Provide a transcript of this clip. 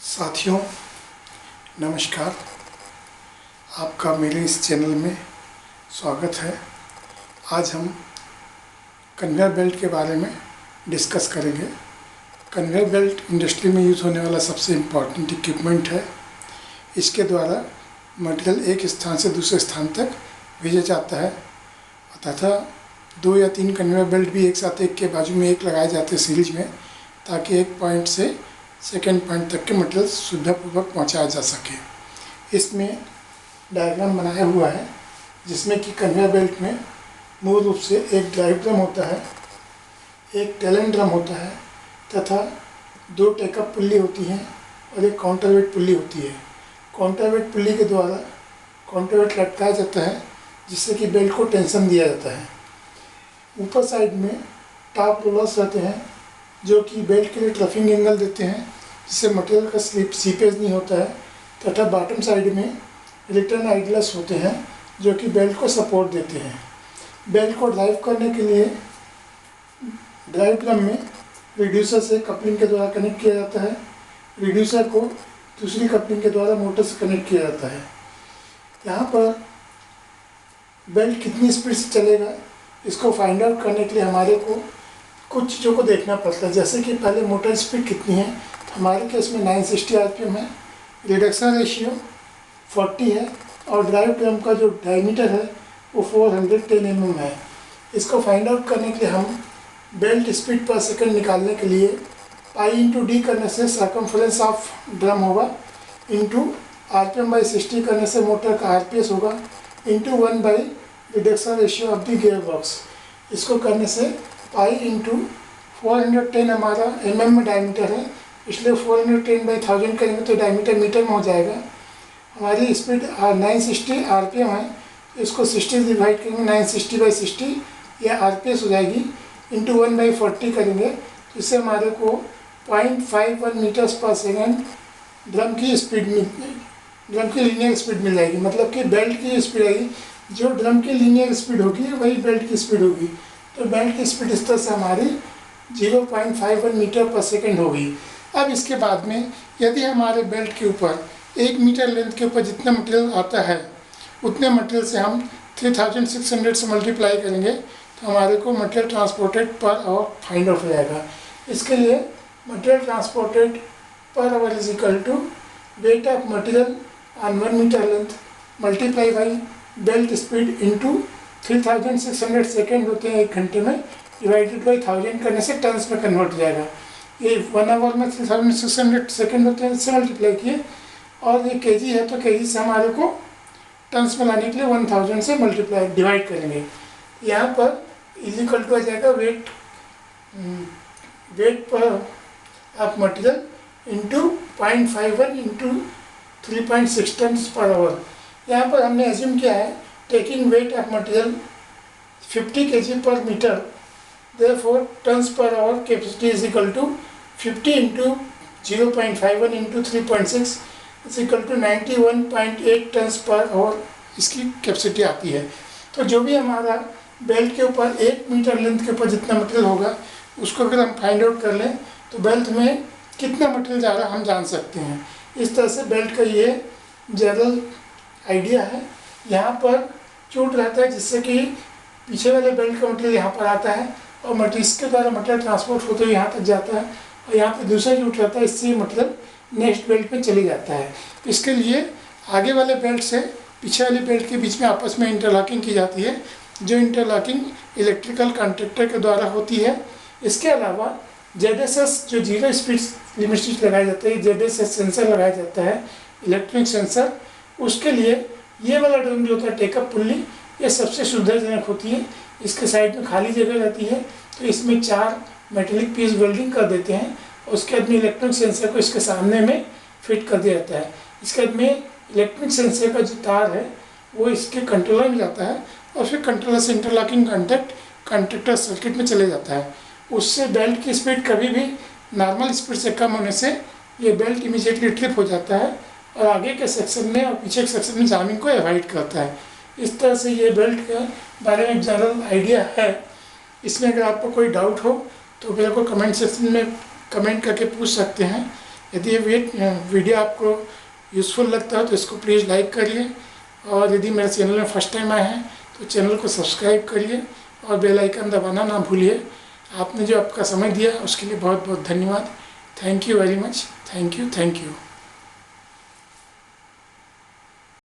साथियों नमस्कार, आपका मेरे इस चैनल में स्वागत है। आज हम कन्वेयर बेल्ट के बारे में डिस्कस करेंगे। कन्वेयर बेल्ट इंडस्ट्री में यूज़ होने वाला सबसे इम्पॉर्टेंट इक्विपमेंट है। इसके द्वारा मटेरियल एक स्थान से दूसरे स्थान तक भेजा जाता है तथा 2 या 3 कन्वेयर बेल्ट भी एक साथ एक के बाजू में एक लगाए जाते हैं सीरीज में, ताकि एक पॉइंट से सेकेंड पॉइंट तक के मटेरियल सुविधापूर्वक पहुंचाया जा सके। इसमें डायग्राम बनाया हुआ है जिसमें कि कन्वेयर बेल्ट में मूल रूप से एक ड्राइव ड्रम होता है, एक टेलन ड्रम होता है तथा 2 टेकअप पुल्ली होती हैं और एक काउंटरवेट पुल्ली होती है। काउंटरवेट पुल्ली के द्वारा काउंटरवेट लटकाया जाता है जिससे कि बेल्ट को टेंशन दिया जाता है। ऊपर साइड में टॉप रोलर्स रहते हैं जो कि बेल्ट के लिए ट्रफिंग एंगल देते हैं जिससे मटेरियल का सीपेज नहीं होता है, तथा बॉटम साइड में रिटर्न आइडलर्स होते हैं जो कि बेल्ट को सपोर्ट देते हैं। बेल्ट को ड्राइव करने के लिए ड्राइव ड्रम में रिड्यूसर से कपलिंग के द्वारा कनेक्ट किया जाता है। रिड्यूसर को दूसरी कपलिंग के द्वारा मोटर से कनेक्ट किया जाता है। यहाँ पर बेल्ट कितनी स्पीड से चलेगा इसको फाइंड आउट करने के लिए हमारे को कुछ चीज़ों को देखना पड़ता है, जैसे कि पहले मोटर स्पीड कितनी है। तो हमारे केस में 960 आरपीएम है, रिडक्शन रेशियो 40 है और ड्राइव ड्रम का जो डायमीटर है वो 410 mm है। इसको फाइंड आउट करने के लिए हम बेल्ट स्पीड पर सेकंड निकालने के लिए π/d करने से सर्कमफ्रेंस ऑफ ड्रम होगा, इंटू rpm/60 करने से मोटर का rps होगा, into 1 by reduction ratio of the gear box. इसको करने से π/410 हमारा mm में डायमीटर है, इसलिए 410/1000 करेंगे तो डायमीटर मीटर में हो जाएगा। हमारी स्पीड 960 आरपीएम है, इसको 60 से डिवाइड करेंगे 960/60 यह आरपीएस हो जाएगी, इंटू 1/40 करेंगे तो इससे हमारे को 0.51 मीटर्स पर सेकेंड ड्रम की स्पीड ड्रम की लीनियर स्पीड मिल जाएगी। मतलब कि बेल्ट की स्पीड आएगी, जो ड्रम की लीनियर स्पीड होगी वही बेल्ट की स्पीड होगी। तो बेल्ट की स्पीड इस तरह से हमारी 0.51 मीटर पर सेकेंड होगी। अब इसके बाद में यदि हमारे बेल्ट के ऊपर 1 मीटर लेंथ के ऊपर जितना मटेरियल आता है उतने मटेरियल से हम 3600 से मल्टीप्लाई करेंगे तो हमारे को material transported per hour find out हो जाएगा। इसके लिए material transported per hour is equal to weight of material on 1 metre length multiply by belt speed into 3600 second होते हैं 1 घंटे में, डिवाइडेड बाई 1000 करने से टर्न्स में कन्वर्ट हो जाएगा। ये 1 आवर में 3600 सेकेंड होते हैं, इससे मल्टीप्लाई किए, और ये केजी है तो केजी से हमारे को टर्न्स में लाने के लिए 1000 से मल्टीप्लाई डिवाइड करेंगे। यहाँ पर इज इक्वल टू आ जाएगा weight per of material into 0.51 into 3.6 tons per hour. यहाँ पर हमने एज्यूम किया है taking weight of material 50 kg per meter, therefore tons per hour capacity is equal to 50 into 0.51 into 3.6 is equal to 91.8 tons per hour इसकी capacity आती है। तो जो भी हमारा बेल्ट के ऊपर 1 मीटर लेंथ के ऊपर जितना मटेरियल होगा उसको अगर हम फाइंड आउट कर लें तो बेल्ट में कितना मटेरियल जा रहा है हम जान सकते हैं। इस तरह से बेल्ट का ये जनरल आइडिया है। यहाँ पर चूट रहता है जिससे कि पीछे वाले बेल्ट का मटेरियल यहाँ पर आता है और मटेरियल इसके द्वारा मटेरियल ट्रांसपोर्ट होते हुए यहाँ तक जाता है, और यहाँ पर दूसरा चूट रहता है, इससे मटेरियल नेक्स्ट बेल्ट में चली जाता है। इसके लिए आगे वाले बेल्ट से पीछे वाले बेल्ट के बीच में आपस में इंटरलॉकिंग की जाती है, जो इंटरलॉकिंग इलेक्ट्रिकल कॉन्ट्रैक्टर के द्वारा होती है। इसके अलावा ZSS जो 0 स्पीड लिमिट स्विच लगाया जाता है, ZSS सेंसर लगाया जाता है, इलेक्ट्रॉनिक सेंसर, उसके लिए ये वाला ड्रम जो होता है टेकअप पुल्ली, ये सबसे सुविधाजनक होती है। इसके साइड में खाली जगह रहती है तो इसमें 4 मेटेलिक पीस वेल्डिंग कर देते हैं, और उसके बाद में इलेक्ट्रॉनिक सेंसर को इसके सामने में फिट कर दिया जाता है। इसके बाद में इलेक्ट्रॉनिक सेंसर का जो तार है वो इसके कंट्रोलर में जाता है और फिर कंट्रोलर से इंटरलॉकिंग कॉन्टैक्टर सर्किट में चले जाता है। उससे बेल्ट की स्पीड कभी भी नॉर्मल स्पीड से कम होने से ये बेल्ट इमीडिएटली ट्रिप हो जाता है और आगे के सेक्शन में और पीछे के सेक्शन में जामिंग को अवॉइड करता है। इस तरह से ये बेल्ट के बारे में जनरल आइडिया है। इसमें अगर आपको कोई डाउट हो तो मेरे को कमेंट सेक्शन में कमेंट करके पूछ सकते हैं। यदि ये वीडियो आपको यूज़फुल लगता है तो इसको प्लीज़ लाइक करिए, और यदि मेरे चैनल में फर्स्ट टाइम आए हैं तो चैनल को सब्सक्राइब करिए और बेल आइकन दबाना ना भूलिए। आपने जो आपका समय दिया उसके लिए बहुत बहुत धन्यवाद। Thank you very much. Thank you.